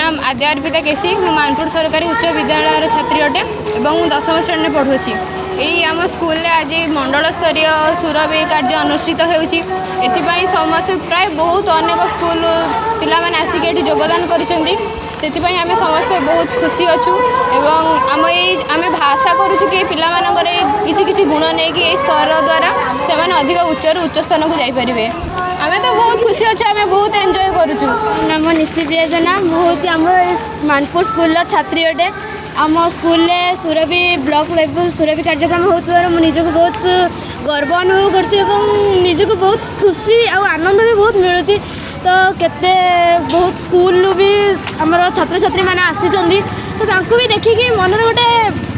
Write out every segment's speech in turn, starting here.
नाम आद्य अर्पिता केसी मु मानपुर सरकारी उच्च विद्यालय छात्री अटे और 10वीं श्रेणी पढ़ुची। यही आम स्कूल आज मंडल स्तरीय सुरभि कार्य अनुष्ठित होती समस्त प्राय बहुत अनेक स्कूल पिला माने आसिक ये योगदान करिसेंती सेतिपई आमे समस्ते बहुत खुशी अच्छु एवं आम आशा करूँ कि पिला मानकर किछि किछि गुण नहीं कि स्तर द्वारा से अधिक उच्चर उच्च स्थान को जापारे। आम तो बहुत खुशी अच्छे आम बहुत एंजॉय करूँ। नाम निश्चिप्रिया जना मुझे आम मानपुर स्कूल छात्री अटे। आम school Surabhi block level Surabhi कार्यक्रम होता मुझे बहुत गर्व अनुभव कर बहुत खुशी और आनंद भी बहुत मिलूँ। तो केते बहुत स्कूल भी आमर छात्र छात्री मैंने आसी तो भी देखिकी मन गोटे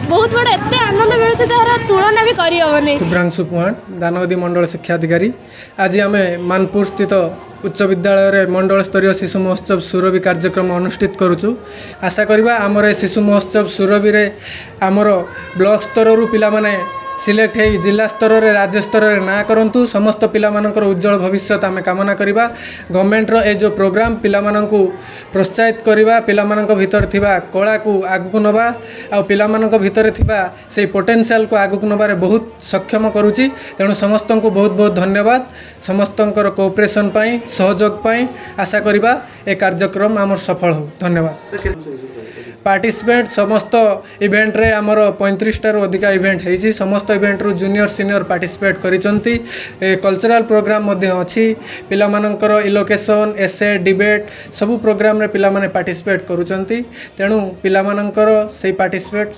बहुत बड़ा एत आनंद मिलूँ तार तुलना भी करहबनी। शुभ्रांशु पुहाण दानगदी मंडल शिक्षा अधिकारी। आज आम मानपुर स्थित उच्च विद्यालय मंडल स्तरीय शिशु महोत्सव सुरभि कार्यक्रम अनुष्ठित करुचु। आशा करवा आमर शिशु महोत्सव सुरभि रे आमर ब्लॉक स्तर पिला माने सिलेक्ट हो जिला स्तर में राज्य स्तर में ना करूँ समस्त पिलामानंकर उज्जवल भविष्य आम कामना करवा। गवर्नमेंट रो ए जो प्रोग्राम पिलामानंकु प्रोत्साहित करवा पिलामानंक भितर थिबा कला को आगु नवा आ पिलामानंक भितर थिबा से पोटेंशियल को आगु नबारे बहुत सक्षम करुची। तेणु समस्त को बहुत बहुत धन्यवाद समस्तंकर कोऑपरेशन पाई सहयोग पाई। आशा करवा ए कार्यक्रम आमर सफल हो। धन्यवाद। पार्टिसिपेट समस्त इवेंट रे आमर 35 टारू अधिका इवेंट है समस्त इवेंट रू जूनियर सीनियर पार्टिसिपेट करिसंती। कल्चरल प्रोग्राम मध्य अछि पिला मानकर इलोकेशन एसे डिबेट सबु प्रोग्राम रे पिला माने पार्टिसिपेट करूचंती। तेणु पिला मानकर से पार्टिसिपेट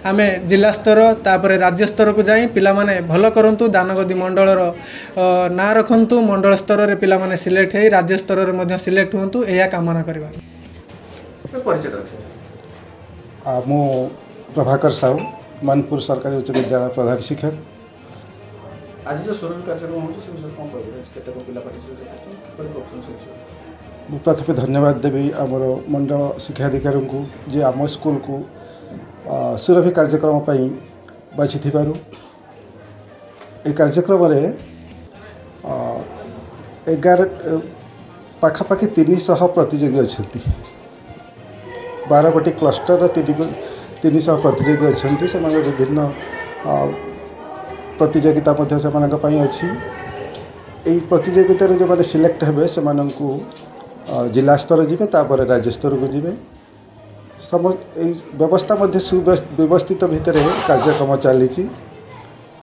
आमे जिला स्तर तापर राज्य स्तर को जाई पिला माने भल करंतु दानगदी मंडल रो ना रखंतु मंडल स्तर रे पिला माने सिलेक्ट हे राज्य स्तर रे मध्य सिलेक्ट होंतु एया कामना करबा। मु प्रभाकर साहू मानपुर सरकारी उच्च विद्यालय प्रधान शिक्षक। आज जो सुरभि कार्यक्रम हो प्रथम धन्यवाद देवी आमर मंडल शिक्षा अधिकारी को जे आम स्कूल को सुरभि कार्यक्रम बाछि थिबारु। ए कार्यक्रम रे 11 पाखापाखि 300 प्रतियोगी अच्छी 12 गोटी क्लस्टर 300 प्रतियोगी अच्छी से विभिन्न प्रतियोगिता अच्छी। यही प्रतियोगिता जो मैंने सिलेक्ट हे से जिला स्तर जी तापर राज्य स्तर को जी व्यवस्था सुव्यवस्थित भितर कार्यक्रम चली।